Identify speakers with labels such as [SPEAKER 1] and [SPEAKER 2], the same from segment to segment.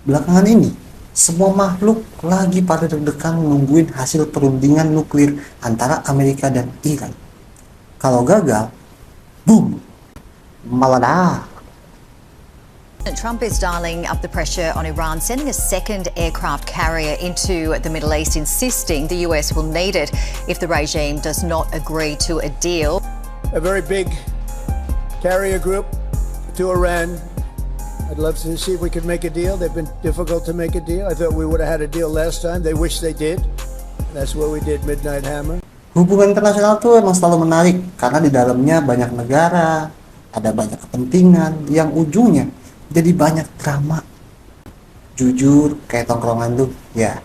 [SPEAKER 1] Belakangan ini, semua makhluk lagi pada deg-degan nungguin hasil perundingan nuklir antara Amerika dan Iran. Kalau gagal, boom, meledak.
[SPEAKER 2] Trump is dialing up the pressure on Iran, sending a second aircraft carrier into the Middle East, insisting the US will need it if the regime does not agree to a deal.
[SPEAKER 3] A very big carrier group to Iran. I'd love to see if we could make a deal. They've been difficult to make a deal. I thought we would have had a deal last time. They wish they did. That's what we did, Midnight Hammer.
[SPEAKER 1] Hubungan internasional tuh emang selalu menarik karena di dalamnya banyak negara, ada banyak kepentingan yang ujungnya jadi banyak drama. Jujur kayak tongkrongan tuh, ya.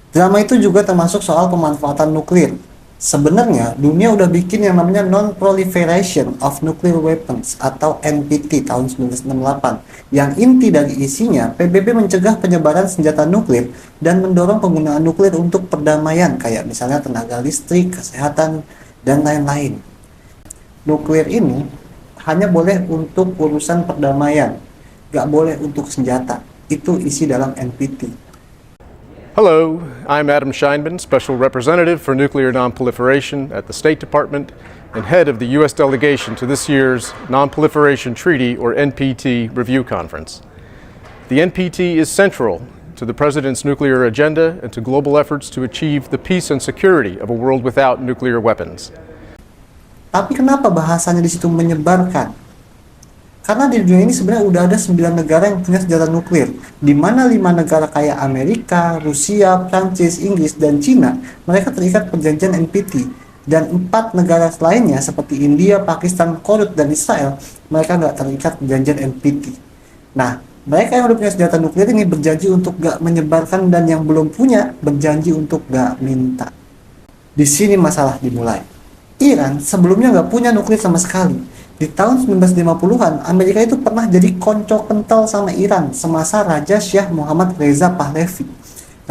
[SPEAKER 1] Drama itu juga termasuk soal pemanfaatan nuklir. Sebenarnya dunia udah bikin yang namanya Non-Proliferation of Nuclear Weapons atau NPT tahun 1968, yang inti dari isinya PBB mencegah penyebaran senjata nuklir dan mendorong penggunaan nuklir untuk perdamaian kayak misalnya tenaga listrik, kesehatan, dan lain-lain. Nuklir ini hanya boleh untuk urusan perdamaian, gak boleh untuk senjata. Itu isi dalam NPT.
[SPEAKER 4] Hello, I'm Adam Scheinman, Special Representative for Nuclear Nonproliferation at the State Department and head of the U.S. delegation to this year's Nonproliferation Treaty, or NPT, Review Conference. The NPT is central to the President's nuclear agenda and to global efforts to achieve the peace and security of a world without nuclear weapons.
[SPEAKER 1] Tapi kenapa bahasanya di situ menyebarkan? Karena di dunia ini sebenarnya udah ada 9 negara yang punya senjata nuklir, di mana 5 negara kayak Amerika, Rusia, Prancis, Inggris, dan Cina, mereka terikat perjanjian NPT. Dan 4 negara lainnya seperti India, Pakistan, Korea, dan Israel, mereka nggak terikat perjanjian NPT. Nah, mereka yang udah punya senjata nuklir ini berjanji untuk nggak menyebarkan, dan yang belum punya berjanji untuk nggak minta. Di sini masalah dimulai. Iran sebelumnya nggak punya nuklir sama sekali. Di tahun 1950-an, Amerika itu pernah jadi konco kental sama Iran semasa Raja Shah Muhammad Reza Pahlavi,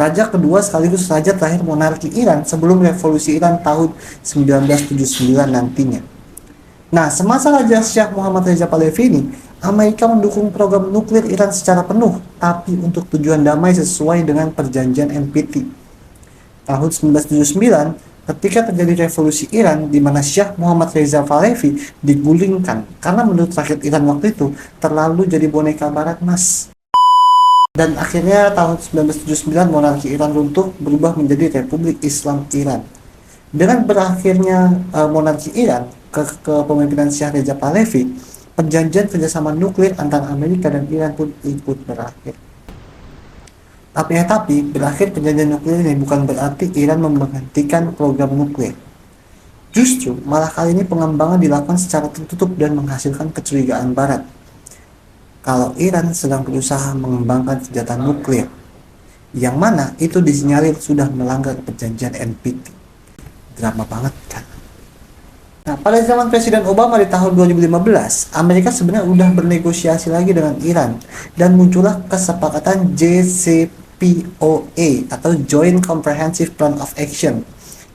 [SPEAKER 1] raja kedua sekaligus raja terakhir monarki Iran sebelum revolusi Iran tahun 1979 nantinya. Nah, semasa Raja Shah Muhammad Reza Pahlavi ini, Amerika mendukung program nuklir Iran secara penuh, tapi untuk tujuan damai sesuai dengan perjanjian NPT. Tahun 1979, ketika terjadi revolusi Iran di mana Shah Muhammad Reza Pahlavi digulingkan karena menurut rakyat Iran waktu itu terlalu jadi boneka barat mas. Dan akhirnya tahun 1979 monarki Iran runtuh berubah menjadi Republik Islam Iran. Dengan berakhirnya monarki Iran ke kepemimpinan Shah Reza Pahlavi, perjanjian kerjasama nuklir antara Amerika dan Iran pun ikut berakhir. Tapi berakhir perjanjian nuklir ini bukan berarti Iran menghentikan program nuklir. Justru malah kali ini pengembangan dilakukan secara tertutup dan menghasilkan kecurigaan Barat kalau Iran sedang berusaha mengembangkan senjata nuklir, yang mana itu disinyalir sudah melanggar perjanjian NPT. Drama banget kan? Nah, pada zaman Presiden Obama di tahun 2015, Amerika sebenarnya udah bernegosiasi lagi dengan Iran dan muncullah kesepakatan JCPOA atau Joint Comprehensive Plan of Action,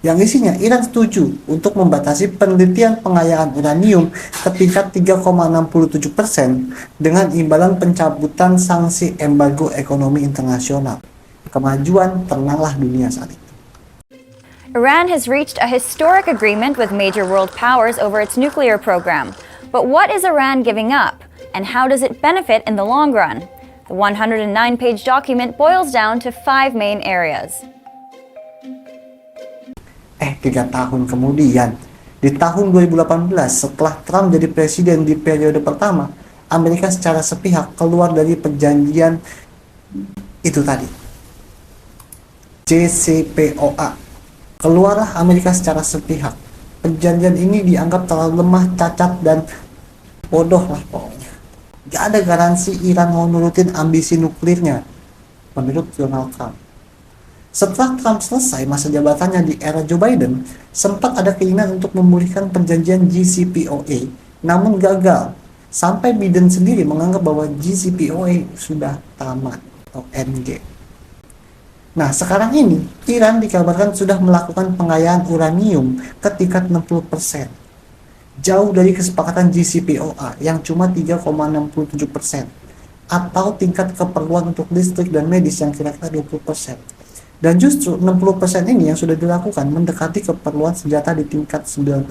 [SPEAKER 1] yang isinya Iran setuju untuk membatasi penelitian pengayaan uranium ke tingkat 3,67% dengan imbalan pencabutan sanksi embargo ekonomi internasional. Kemajuan tenanglah dunia saat itu.
[SPEAKER 5] Iran has reached a historic agreement with major world powers over its nuclear program. But what is Iran giving up, and how does it benefit in the long run? The 109-page document boils down to 5 main areas.
[SPEAKER 1] 3 tahun kemudian, di tahun 2018, setelah Trump jadi presiden di periode pertama, Amerika secara sepihak keluar dari perjanjian itu tadi, JCPOA. Keluarlah Amerika secara sepihak. Perjanjian ini dianggap terlalu lemah, cacat, dan bodoh lah pokoknya. Gak ada garansi Iran mau nurutin ambisi nuklirnya, menurut Donald Trump. Setelah Trump selesai masa jabatannya di era Joe Biden, sempat ada keinginan untuk memulihkan perjanjian JCPOA, namun gagal. Sampai Biden sendiri menganggap bahwa JCPOA sudah tamat atau endgame. Nah, sekarang ini Iran dikabarkan sudah melakukan pengayaan uranium ke tingkat 60%. Jauh dari kesepakatan JCPOA yang cuma 3,67%. atau tingkat keperluan untuk listrik dan medis yang kira-kira 20%. Dan justru 60% ini yang sudah dilakukan mendekati keperluan senjata di tingkat 90%.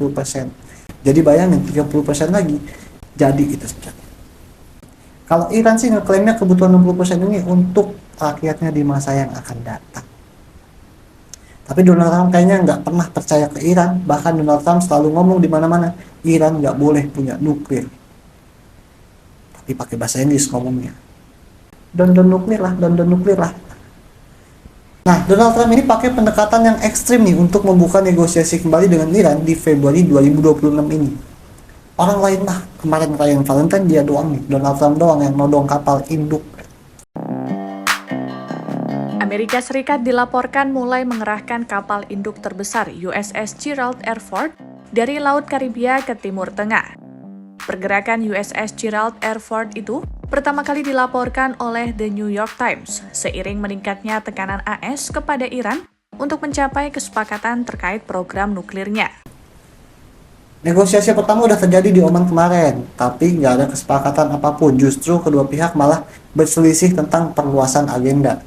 [SPEAKER 1] Jadi bayangin 30% lagi jadi itu senjata. Kalau Iran sih ngeklaimnya kebutuhan 60% ini untuk rakyatnya di masa yang akan datang. Tapi Donald Trump kayaknya nggak pernah percaya ke Iran. Bahkan Donald Trump selalu ngomong di mana-mana, Iran nggak boleh punya nuklir. Tapi pakai bahasa Inggris ngomongnya. Don nuklir lah. Nah, Donald Trump ini pakai pendekatan yang ekstrim nih untuk membuka negosiasi kembali dengan Iran di Februari 2026 ini. Orang lain mah, kemarin perayaan Valentine dia doang nih, Donald Trump doang yang nodong kapal induk.
[SPEAKER 6] Amerika Serikat dilaporkan mulai mengerahkan kapal induk terbesar USS Gerald R. Ford dari Laut Karibia ke Timur Tengah. Pergerakan USS Gerald R. Ford itu pertama kali dilaporkan oleh The New York Times seiring meningkatnya tekanan AS kepada Iran untuk mencapai kesepakatan terkait program nuklirnya.
[SPEAKER 1] Negosiasi pertama udah terjadi di Oman kemarin, tapi nggak ada kesepakatan apapun. Justru kedua pihak malah berselisih tentang perluasan agenda.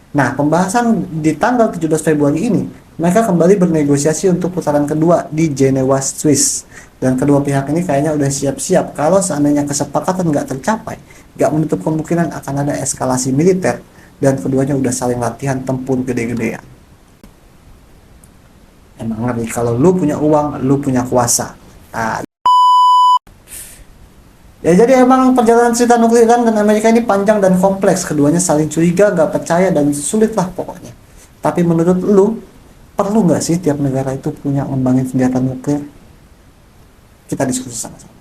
[SPEAKER 1] Nah, pembahasan di tanggal 17 Februari ini, mereka kembali bernegosiasi untuk putaran kedua di Jenewa, Swiss. Dan kedua pihak ini kayaknya udah siap-siap kalau seandainya kesepakatan nggak tercapai, nggak menutup kemungkinan akan ada eskalasi militer, dan keduanya udah saling latihan tempur gede-gedean. Emang ngeri kalau lu punya uang, lu punya kuasa. Nah, ya jadi emang perjalanan cerita nuklir Iran dan Amerika ini panjang dan kompleks. Keduanya saling curiga, gak percaya, dan sulit lah pokoknya. Tapi menurut lu, perlu gak sih tiap negara itu punya ngembangin senjata nuklir? Kita diskusi sama-sama.